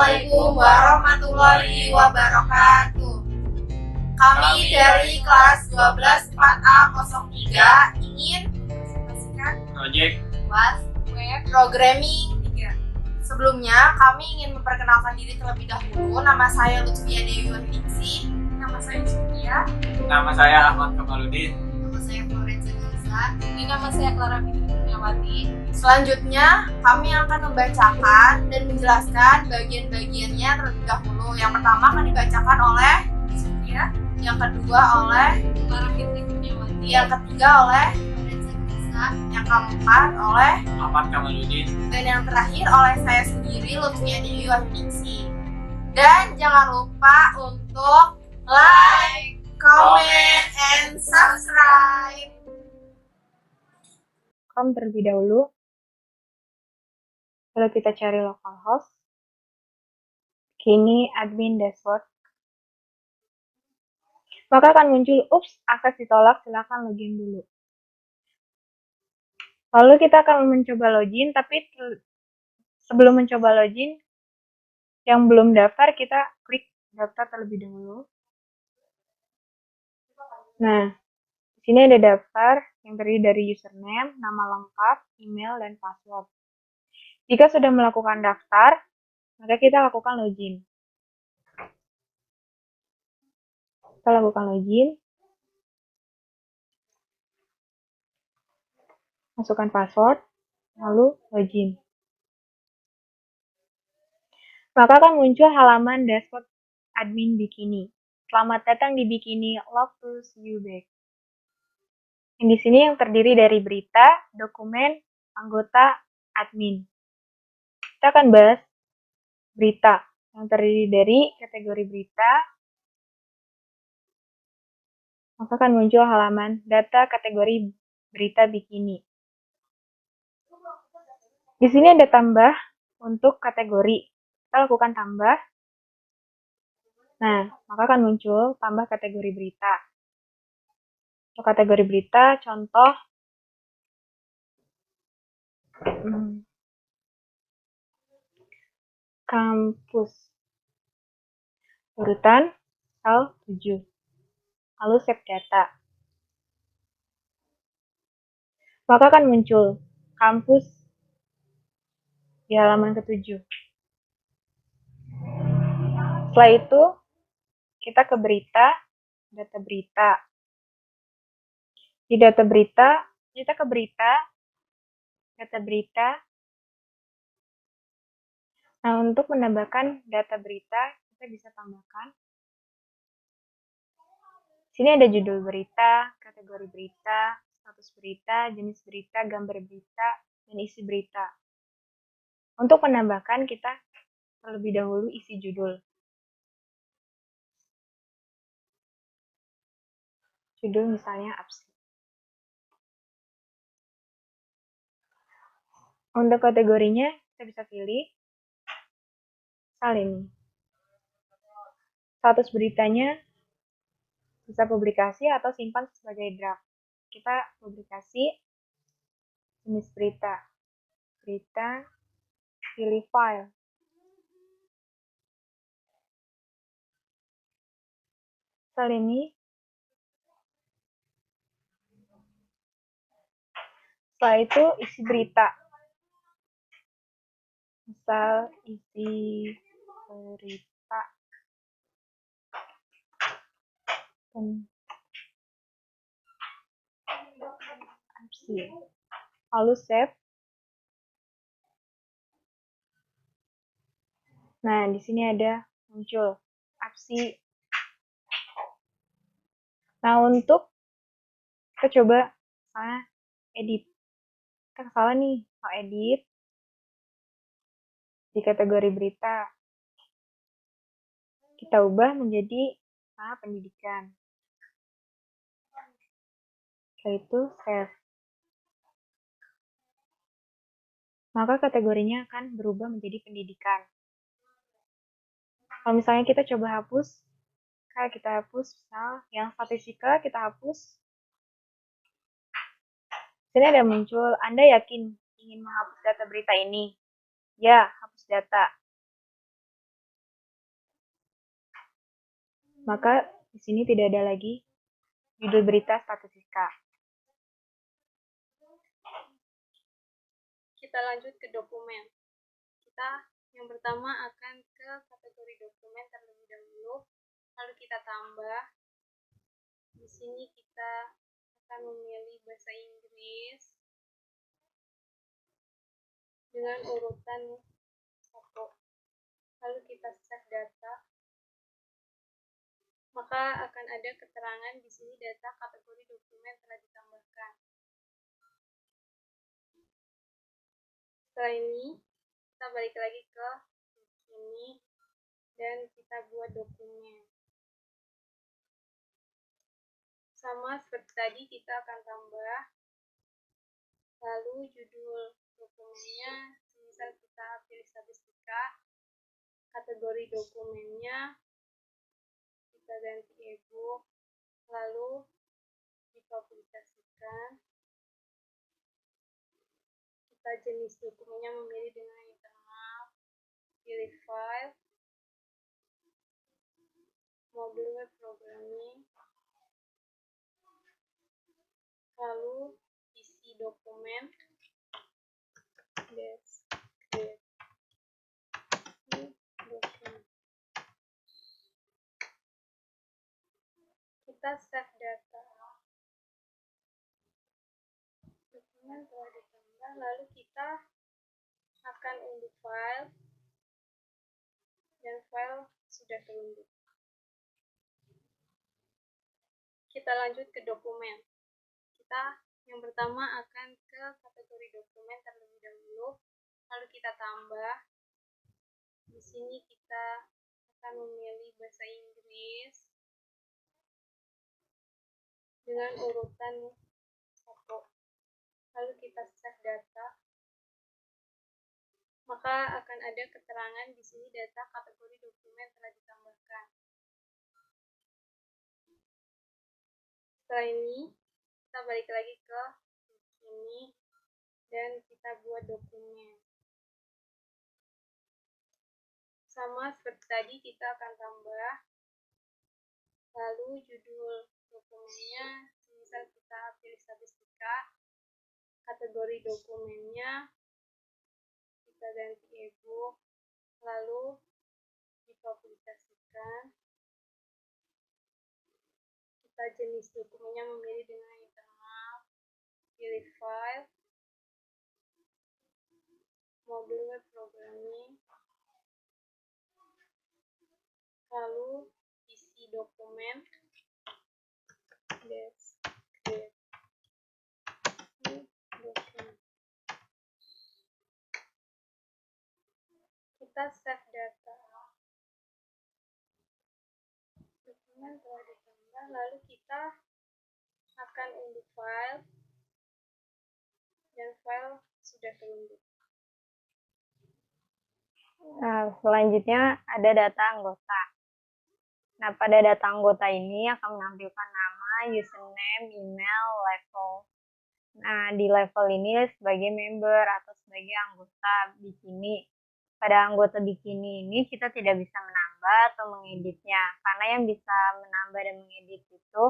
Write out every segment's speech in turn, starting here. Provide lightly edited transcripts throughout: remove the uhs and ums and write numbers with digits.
Assalamualaikum warahmatullahi wabarakatuh. Kami dari kelas 12 4A03 ingin presentasikan Project was web programming 3. Sebelumnya kami ingin memperkenalkan diri terlebih dahulu. Nama saya Lutfia Dewi Wahyuningsih. Nama saya Cynthia. Nama saya Ahmad Kamaludin. Nama saya Florenza Nisa. Ini nama saya Clara Fitri Kurniawati. Selanjutnya kami akan membacakan dan menjelaskan bagian-bagiannya terlebih dahulu. Yang pertama akan dibacakan oleh Cynthia, yang kedua oleh Clara Fitri Kurniawati, yang ketiga oleh Florenza Nisa, yang keempat oleh Ahmad Kamaludin. dan yang terakhir oleh saya sendiri Lutfia Dewi Wahyuningsih. Dan jangan lupa untuk like, comment, and subscribe. Terlebih dahulu, kalau kita cari localhost, kini admin dashboard, maka akan muncul, akses ditolak, silakan login dulu. Lalu kita akan mencoba login, tapi sebelum mencoba login, yang belum daftar kita klik daftar terlebih dahulu. Nah, di sini ada daftar yang terdiri dari username, nama lengkap, email, dan password. Jika sudah melakukan daftar, maka kita lakukan login. Kita lakukan login, masukkan password, lalu login. Maka akan muncul halaman dashboard admin Bikini. Selamat datang di Bikini, love to see you back. Di sini yang terdiri dari berita, dokumen, anggota, admin. Kita akan bahas berita yang terdiri dari kategori berita. Maka akan muncul halaman data kategori berita Bikini. Di sini ada tambah untuk kategori. Kita lakukan tambah. Nah, maka akan muncul tambah kategori berita. Untuk kategori berita, contoh kampus. Urutan pasal 7. Lalu save data. Maka akan muncul kampus di halaman ke-7. Setelah itu, kita ke berita, data berita. Di data berita, kita ke berita, data berita. Nah, untuk menambahkan data berita, kita bisa tambahkan. Sini ada judul berita, kategori berita, status berita, jenis berita, gambar berita, dan isi berita. Untuk menambahkan, kita terlebih dahulu isi judul. Judul misalnya absen. Untuk kategorinya, kita bisa pilih misal ini. Status beritanya bisa publikasi atau simpan sebagai draft. Kita publikasi, jenis berita, berita, pilih file. Misal ini, setelah itu isi berita. Misal isi berita lalu save. Nah, di sini ada muncul APSI. Nah, untuk kita coba edit. Kita salah nih, mau edit di kategori berita. Kita ubah menjadi pendidikan. Setelah itu save. Maka kategorinya akan berubah menjadi pendidikan. Kalau misalnya kita coba hapus, kayak kita hapus misal yang statistika kita hapus. Sini ada muncul, Anda yakin ingin menghapus data berita ini? Ya, hapus data. Maka di sini tidak ada lagi judul berita statistika. Kita lanjut ke dokumen. Kita yang pertama akan ke kategori dokumen terlebih dahulu, lalu kita tambah. Di sini kita akan memilih bahasa Inggris dengan urutan 1. Lalu kita save data. Maka akan ada keterangan di sini data kategori dokumen telah ditambahkan. Setelah ini, kita balik lagi ke sini dan kita buat dokumen. Sama seperti tadi, kita akan tambah. Lalu judul dokumennya, misal kita pilih statistika, kategori dokumennya kita ganti e-book, lalu dipublikasikan. Kita jenis dokumennya memilih dengan internal, pilih file, modul web programming, lalu isi dokumen, deskripsi dokumen. Kita save data. Dokumen telah ditambah, lalu kita akan unduh file, dan file sudah terunduh. Kita lanjut ke dokumen. Kita yang pertama akan ke kategori dokumen terlebih dahulu, lalu kita tambah. Di sini kita akan memilih bahasa Inggris dengan urutan 1. Lalu kita save data. Maka akan ada keterangan di sini data kategori dokumen telah ditambahkan. Setelah ini, kita balik lagi ke sini dan kita buat dokumen. Sama seperti tadi, kita akan tambah. Lalu judul dokumennya, misal kita pilih statistika, kategori dokumennya kita ganti e-book, lalu dipublikasikan. Kita jenis dokumennya memilih dengan internal, pilih file, modul web programming, lalu isi dokumen, deskripsi dokumen. Kita save data. Dokumen telah ditambah, lalu kita akan unduh file, dan file sudah terunduh. Nah, selanjutnya ada data anggota. Nah, pada data anggota ini akan menampilkan nama, username, email, level. Nah, di level ini sebagai member atau sebagai anggota Bikini. Pada anggota Bikini ini kita tidak bisa menambah atau mengeditnya, karena yang bisa menambah dan mengedit itu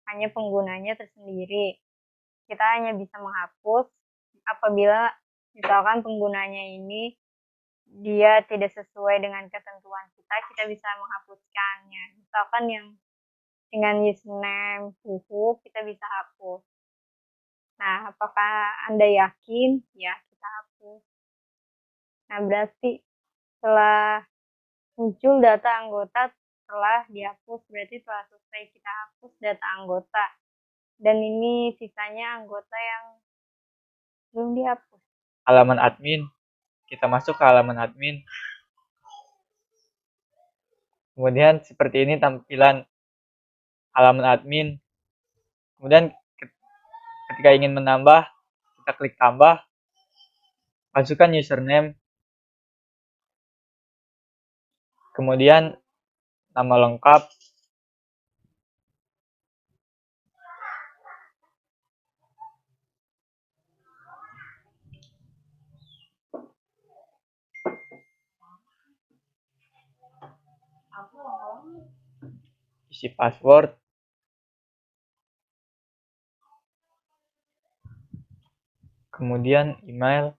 hanya penggunanya tersendiri. Kita hanya bisa menghapus apabila misalkan penggunanya ini dia tidak sesuai dengan ketentuan kita bisa menghapuskannya. Misalkan yang dengan username Fufu, kita bisa hapus. Nah, apakah Anda yakin? Ya, kita hapus. Nah, berarti setelah muncul data anggota telah dihapus, berarti telah selesai kita hapus data anggota. Dan ini sisanya anggota yang belum dihapus. Halaman admin. Kita masuk ke halaman admin. Kemudian seperti ini tampilan halaman admin. Kemudian ketika ingin menambah, kita klik tambah, masukkan username, kemudian nama lengkap, isi password, kemudian email,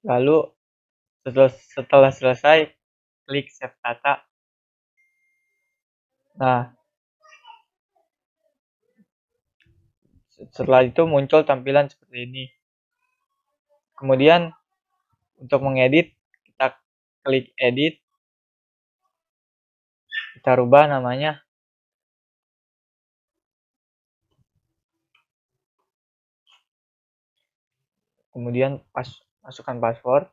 lalu setelah selesai klik save data. Nah, setelah itu muncul tampilan seperti ini. Kemudian untuk mengedit, kita klik edit, kita rubah namanya. Kemudian masukkan password,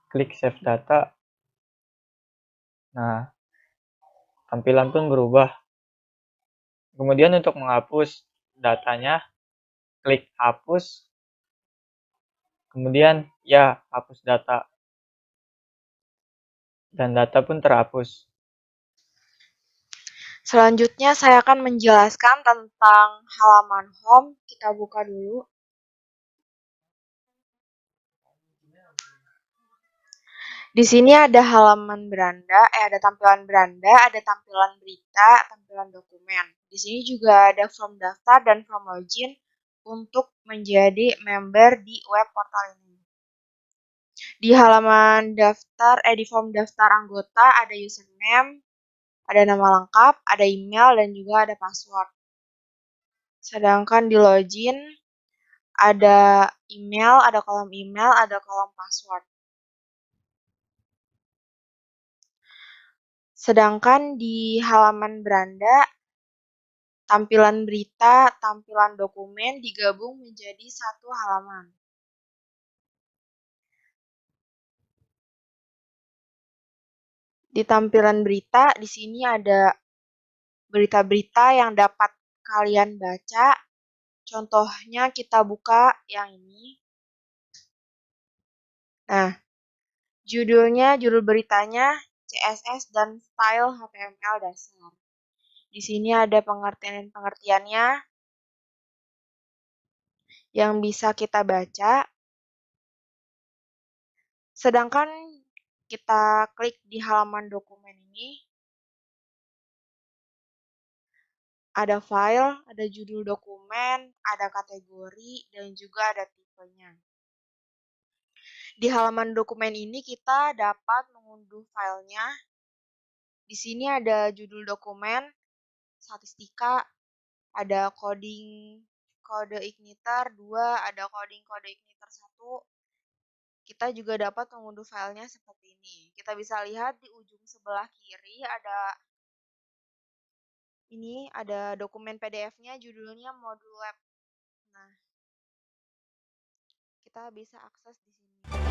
klik save data. Nah, tampilan pun berubah. Kemudian untuk menghapus datanya, klik hapus, kemudian ya hapus data, dan data pun terhapus. Selanjutnya saya akan menjelaskan tentang halaman home. Kita buka dulu. Di sini ada halaman beranda, ada tampilan beranda, ada tampilan berita, tampilan dokumen. Di sini juga ada form daftar dan form login untuk menjadi member di web portal ini. Di halaman daftar, di form daftar anggota ada username, ada nama lengkap, ada email, dan juga ada password. Sedangkan di login ada email, ada kolom password. Sedangkan di halaman beranda, tampilan berita, tampilan dokumen digabung menjadi satu halaman. Di tampilan berita, di sini ada berita-berita yang dapat kalian baca. Contohnya kita buka yang ini. Nah, judul beritanya CSS dan style HTML dasar. Di sini ada pengertiannya yang bisa kita baca. Sedangkan kita klik di halaman dokumen ini, ada file, ada judul dokumen, ada kategori, dan juga ada tipenya. Di halaman dokumen ini kita dapat mengunduh filenya. Di sini ada judul dokumen, statistika, ada coding kode igniter 2, ada coding kode igniter 1. Kita juga dapat mengunduh filenya seperti ini. Kita bisa lihat di ujung sebelah kiri ada dokumen PDF-nya, judulnya modul lab. Nah, kita bisa akses di sini.